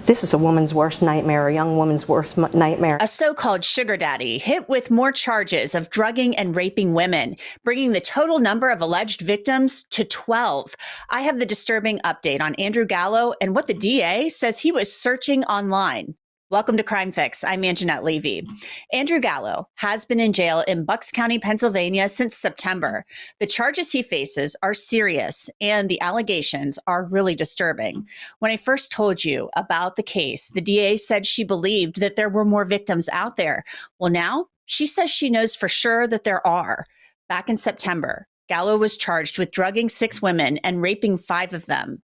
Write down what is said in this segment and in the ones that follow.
This is a woman's worst nightmare, a young woman's worst nightmare. A so-called sugar daddy hit with more charges of drugging and raping women, bringing the total number of alleged victims to 12. I have the disturbing update on Andrew Gallo and what the DA says he was searching online. Welcome to Crime Fix. I'm Anjanette Levy. Andrew Gallo has been in jail in Bucks County, Pennsylvania since September. The charges he faces are serious and the allegations are really disturbing. When I first told you about the case, the DA said she believed that there were more victims out there. Well, now she says she knows for sure that there are. Back in September, Gallo was charged with drugging 6 women and raping 5 of them.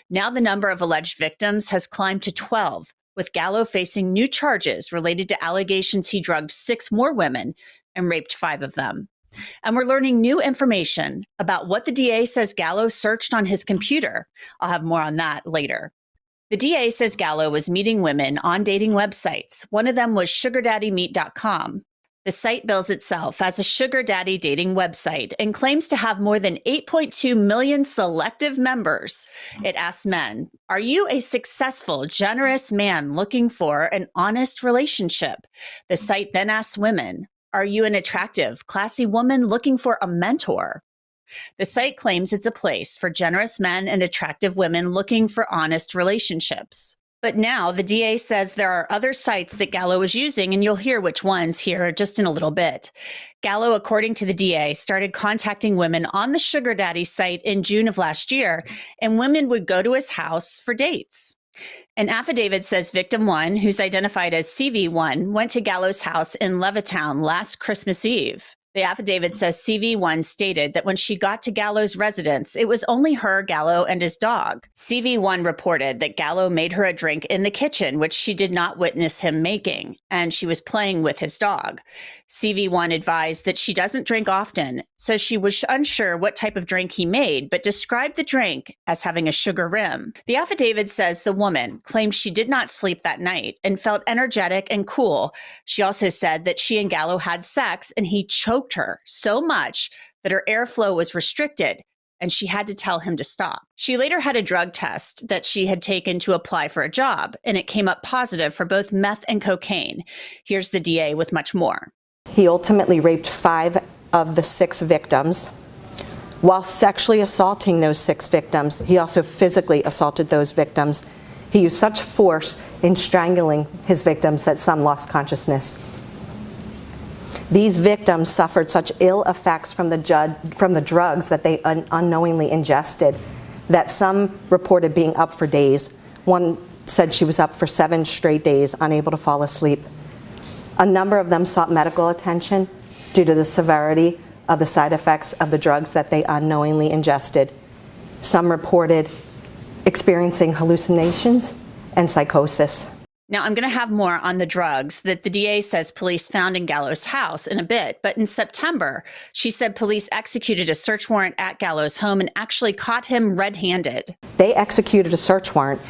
Now the number of alleged victims has climbed to 12. With Gallo facing new charges related to allegations he drugged 6 more women and raped 5 of them. And we're learning new information about what the DA says Gallo searched on his computer. I'll have more on that later. The DA says Gallo was meeting women on dating websites. One of them was sugardaddymeet.com. The site bills itself as a sugar daddy dating website and claims to have more than 8.2 million selective members. It asks men, are you a successful, generous man looking for an honest relationship? The site then asks women, are you an attractive, classy woman looking for a mentor? The site claims it's a place for generous men and attractive women looking for honest relationships. But now the DA says there are other sites that Gallo is using, and you'll hear which ones here just in a little bit. Gallo, according to the DA, started contacting women on the Sugar Daddy site in June of last year, and women would go to his house for dates. An affidavit says victim 1, who's identified as CV1, went to Gallo's house in Levittown last Christmas Eve. The affidavit says CV1 stated that when she got to Gallo's residence, it was only her, Gallo, and his dog. CV1 reported that Gallo made her a drink in the kitchen, which she did not witness him making, and she was playing with his dog. CV1 advised that she doesn't drink often, so she was unsure what type of drink he made, but described the drink as having a sugar rim. The affidavit says the woman claimed she did not sleep that night and felt energetic and cool. She also said that she and Gallo had sex and he choked her so much that her airflow was restricted and she had to tell him to stop. She later had a drug test that she had taken to apply for a job, and it came up positive for both meth and cocaine. Here's the DA with much more. He ultimately raped 5 of the 6 victims. While sexually assaulting those 6 victims, he also physically assaulted those victims. He used such force in strangling his victims that some lost consciousness. These victims suffered such ill effects from the drugs that they unknowingly ingested that some reported being up for days. One said she was up for 7 straight days, unable to fall asleep. A number of them sought medical attention due to the severity of the side effects of the drugs that they unknowingly ingested. Some reported experiencing hallucinations and psychosis. Now, I'm going to have more on the drugs that the DA says police found in Gallo's house in a bit, but in September, she said police executed a search warrant at Gallo's home and actually caught him red-handed. They executed a search warrant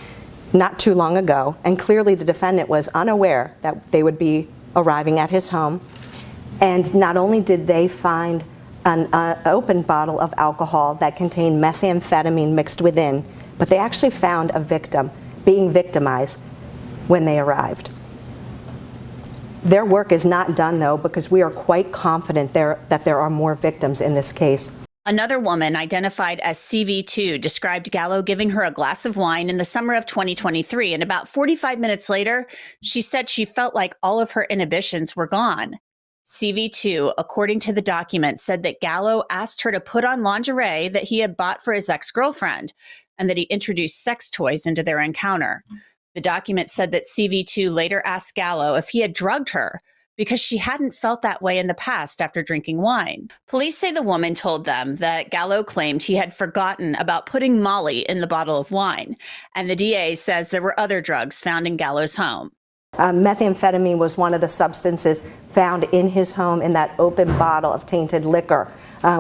not too long ago, and clearly the defendant was unaware that they would be arriving at his home. And not only did they find an open bottle of alcohol that contained methamphetamine mixed within, but they actually found a victim being victimized when they arrived. Their work is not done, though, because we are quite confident that there are more victims in this case. Another woman identified as CV2 described Gallo giving her a glass of wine in the summer of 2023, and about 45 minutes later, she said she felt like all of her inhibitions were gone. CV2, according to the document, said that Gallo asked her to put on lingerie that he had bought for his ex-girlfriend, and that he introduced sex toys into their encounter. The document said that CV2 later asked Gallo if he had drugged her because she hadn't felt that way in the past after drinking wine. Police say the woman told them that Gallo claimed he had forgotten about putting Molly in the bottle of wine, and the DA says there were other drugs found in Gallo's home. Methamphetamine was one of the substances found in his home in that open bottle of tainted liquor.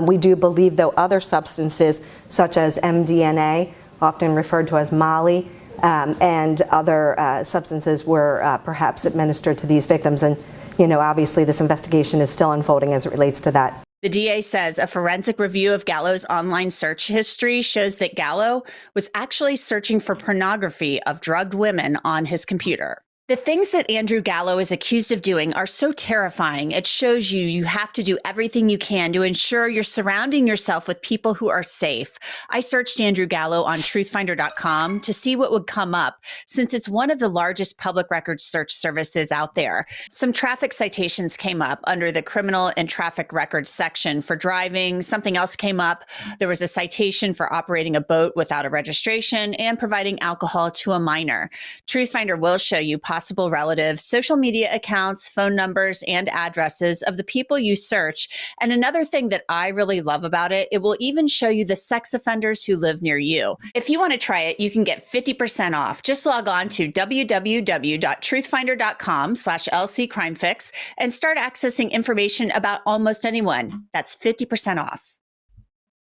We do believe, though, other substances such as MDMA, often referred to as Molly, and other substances were perhaps administered to these victims. And, you know, obviously this investigation is still unfolding as it relates to that. The DA says a forensic review of Gallo's online search history shows that Gallo was actually searching for pornography of drugged women on his computer. The things that Andrew Gallo is accused of doing are so terrifying. It shows you have to do everything you can to ensure you're surrounding yourself with people who are safe. I searched Andrew Gallo on truthfinder.com to see what would come up, since it's one of the largest public records search services out there. Some traffic citations came up under the criminal and traffic records section for driving. Something else came up. There was a citation for operating a boat without a registration and providing alcohol to a minor. Truthfinder will show you possible relatives, social media accounts, phone numbers, and addresses of the people you search. And another thing that I really love about it, it will even show you the sex offenders who live near you. If you want to try it, you can get 50% off. Just log on to www.truthfinder.com/LCCrimeFix and start accessing information about almost anyone. That's 50% off.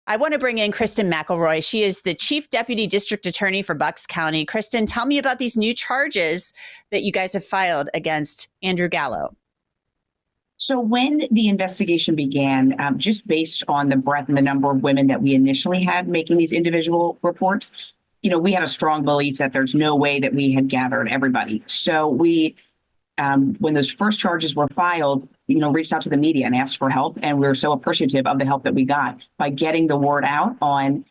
I want to bring in Kristen McElroy. She is the Chief Deputy District Attorney for Bucks County. Kristen, tell me about these new charges that you guys have filed against Andrew Gallo. So when the investigation began, just based on the breadth and the number of women that we initially had making these individual reports, we had a strong belief that there's no way that we had gathered everybody. So we, when those first charges were filed, reached out to the media and asked for help. And we were so appreciative of the help that we got by getting the word out on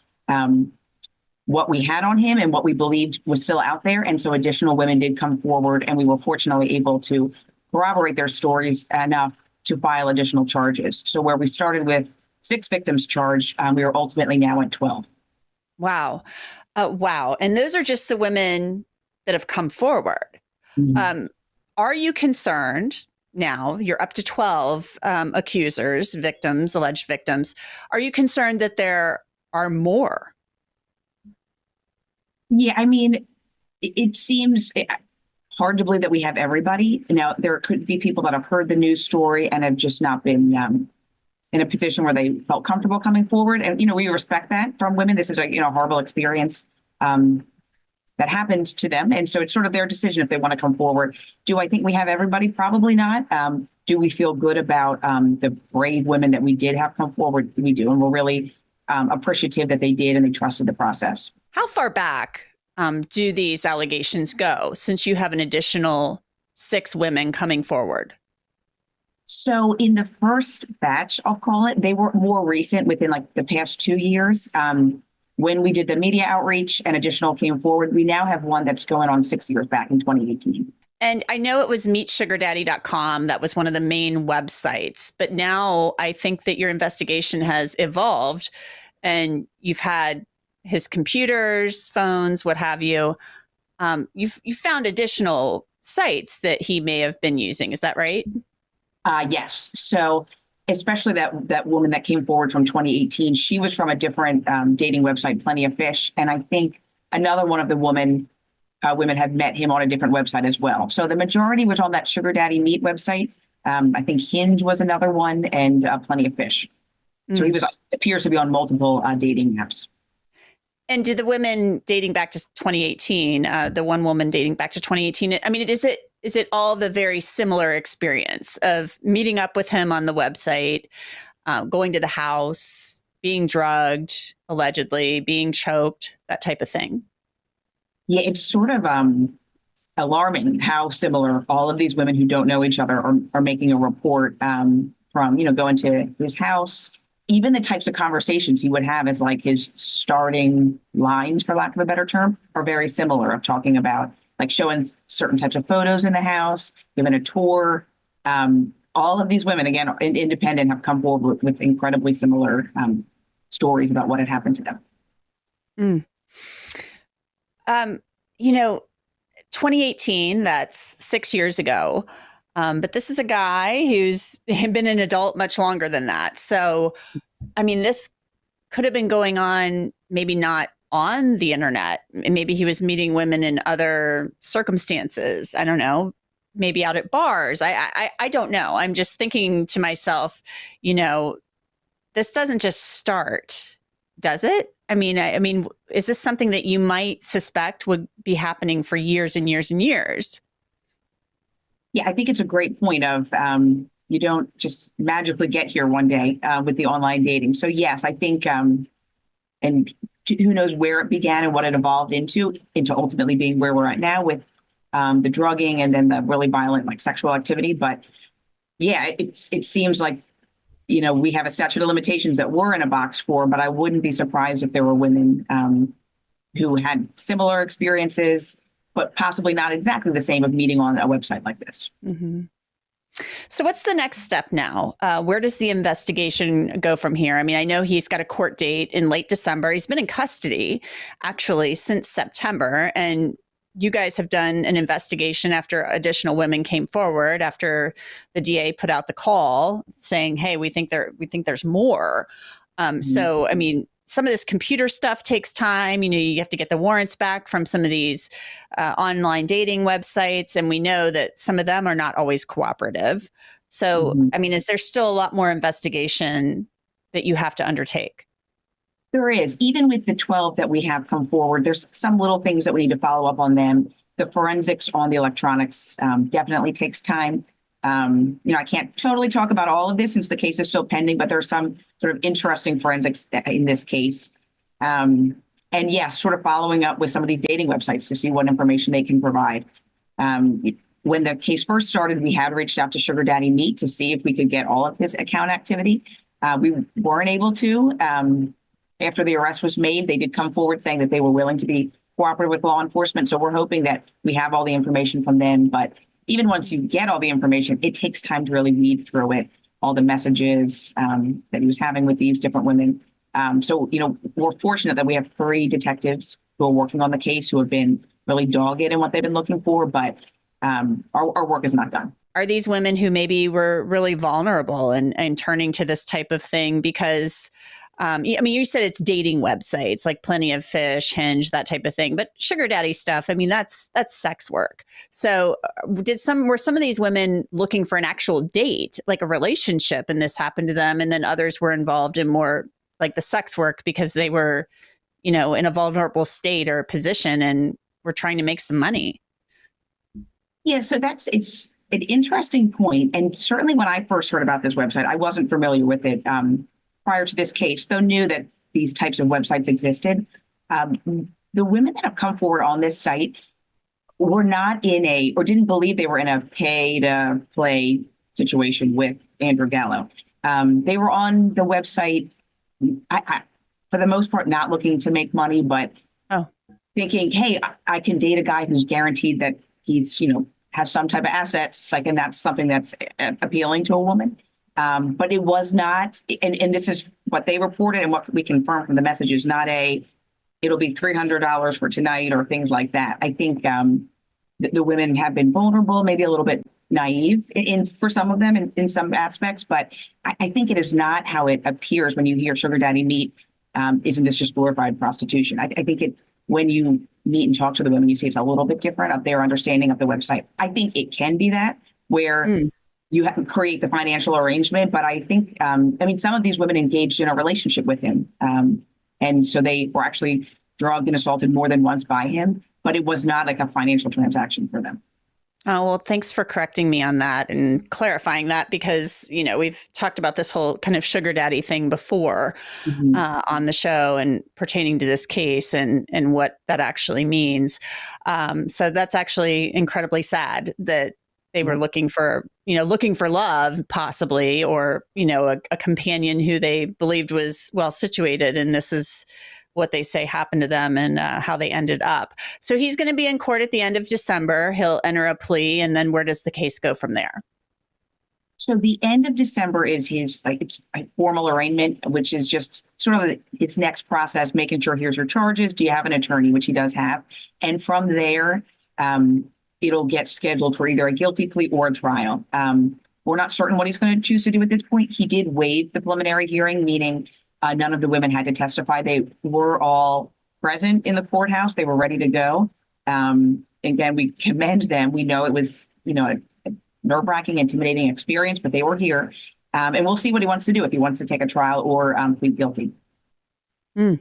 what we had on him and what we believed was still out there. And so additional women did come forward, and we were fortunately able to corroborate their stories enough to file additional charges. So where we started with 6 victims charged, we are ultimately now at 12. Wow. Wow. And those are just the women that have come forward. Mm-hmm. Are you concerned? Now you're up to 12 accusers, victims, alleged victims. Are you concerned that there are more? Yeah, I mean, it seems hard to believe that we have everybody. Now, there could be people that have heard the news story and have just not been in a position where they felt comfortable coming forward. And, we respect that from women. This is a horrible experience that happened to them. And so it's sort of their decision if they want to come forward. Do I think we have everybody? Probably not. Do we feel good about the brave women that we did have come forward? We do. And we're really appreciative that they did and they trusted the process. How far back do these allegations go, since you have an additional 6 women coming forward? So in the first batch, I'll call it, they were more recent within like the past 2 years. When we did the media outreach and additional came forward, we now have one that's going on 6 years back in 2018. And I know it was meetsugardaddy.com. That was one of the main websites. But now I think that your investigation has evolved and you've had his computers, phones, what have you. You've found additional sites that he may have been using. Is that right? Yes. So especially that woman that came forward from 2018, she was from a different dating website, Plenty of Fish. And I think another one of the women had met him on a different website as well. So the majority was on that Sugar Daddy Meet website. I think Hinge was another one, and Plenty of Fish. So he appears to be on multiple dating apps. And do the women dating back to 2018, the one woman dating back to 2018, I mean, is it all the very similar experience of meeting up with him on the website, going to the house, being drugged, allegedly, being choked, that type of thing? Yeah, it's sort of alarming how similar all of these women who don't know each other are making a report from, going to his house. Even the types of conversations he would have as like his starting lines, for lack of a better term, are very similar, of talking about like showing certain types of photos in the house, giving a tour. All of these women, again, independent, have come forward with incredibly similar stories about what had happened to them. 2018, that's 6 years ago. But this is a guy who's been an adult much longer than that. So, I mean, this could have been going on, maybe not on the internet. Maybe he was meeting women in other circumstances. I don't know, maybe out at bars. I don't know. I'm just thinking to myself, this doesn't just start, does it? I mean, is this something that you might suspect would be happening for years and years and years? Yeah, I think it's a great point of you don't just magically get here one day with the online dating. So yes, I think, and who knows where it began and what it evolved into ultimately being where we're at now with the drugging and then the really violent like sexual activity. But yeah, it seems like, we have a statute of limitations that we're in a box for, but I wouldn't be surprised if there were women who had similar experiences, but possibly not exactly the same of meeting on a website like this. Mm-hmm. So what's the next step now? Where does the investigation go from here? I mean, I know he's got a court date in late December. He's been in custody actually since September, and you guys have done an investigation after additional women came forward after the DA put out the call saying, "Hey, we think there's more." So, I mean, some of this computer stuff takes time. You have to get the warrants back from some of these online dating websites, and we know that some of them are not always cooperative. So, I mean, is there still a lot more investigation that you have to undertake? There is. Even with the 12 that we have come forward, there's some little things that we need to follow up on them. The forensics on the electronics definitely takes time. I can't totally talk about all of this since the case is still pending, but there's some sort of interesting forensics in this case. And yes, sort of following up with some of these dating websites to see what information they can provide. When the case first started, we had reached out to Sugar Daddy Meat to see if we could get all of his account activity. We weren't able to. After the arrest was made, they did come forward saying that they were willing to be cooperative with law enforcement. So we're hoping that we have all the information from them. But even once you get all the information, it takes time to really weed through it, all the messages that he was having with these different women. So, we're fortunate that we have 3 detectives who are working on the case who have been really dogged in what they've been looking for. But our work is not done. Are these women who maybe were really vulnerable and turning to this type of thing because I mean, you said it's dating websites like Plenty of Fish, Hinge, that type of thing, but sugar daddy stuff, I mean, that's sex work. So were some of these women looking for an actual date, like a relationship, and this happened to them, and then others were involved in more like the sex work because they were, in a vulnerable state or position and were trying to make some money? Yeah, so it's an interesting point. And certainly when I first heard about this website, I wasn't familiar with it. Prior to this case, though knew that these types of websites existed. The women that have come forward on this site were not or didn't believe they were in a pay to play situation with Andrew Gallo. They were on the website, for the most part, not looking to make money, but thinking, hey, I can date a guy who's guaranteed that he's, has some type of assets, and that's something that's appealing to a woman. But it was not, and this is what they reported and what we confirmed from the messages, not it'll be $300 for tonight or things like that. I think the women have been vulnerable, maybe a little bit naive for some of them in some aspects, but I think it is not how it appears when you hear Sugar Daddy Meat. Isn't this just glorified prostitution? I think when you meet and talk to the women, you see it's a little bit different of their understanding of the website. I think it can be that where you have to create the financial arrangement. But I think, some of these women engaged in a relationship with him. And so they were actually drugged and assaulted more than once by him, but it was not like a financial transaction for them. Oh, well, thanks for correcting me on that and clarifying that, because, we've talked about this whole kind of sugar daddy thing before on the show and pertaining to this case and what that actually means. So that's actually incredibly sad that they were looking for love possibly, or, a companion who they believed was well situated. And this is what they say happened to them and how they ended up. So he's going to be in court at the end of December. He'll enter a plea. And then where does the case go from there? So the end of December is his it's a formal arraignment, which is just sort of its next process, making sure here's your charges. Do you have an attorney, which he does have? And from there, it'll get scheduled for either a guilty plea or a trial. We're not certain what he's going to choose to do at this point. He did waive the preliminary hearing, meaning none of the women had to testify. They were all present in the courthouse. They were ready to go. Again, we commend them. We know it was, a nerve-wracking, intimidating experience, but they were here. And we'll see what he wants to do, if he wants to take a trial or plead guilty. Mm.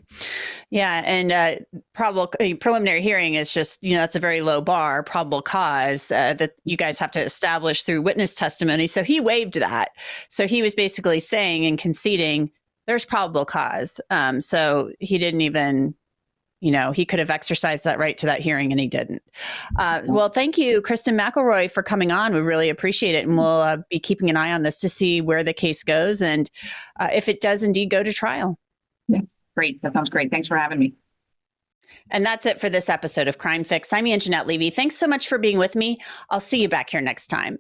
Yeah, and preliminary hearing is just, that's a very low bar, probable cause that you guys have to establish through witness testimony. So he waived that. So he was basically saying and conceding there's probable cause. So he didn't even, he could have exercised that right to that hearing, and he didn't. Well, thank you, Kristen McElroy, for coming on. We really appreciate it. And we'll be keeping an eye on this to see where the case goes and if it does indeed go to trial. Yeah. Great. That sounds great. Thanks for having me. And that's it for this episode of Crime Fix. I'm Anjanette Levy. Thanks so much for being with me. I'll see you back here next time.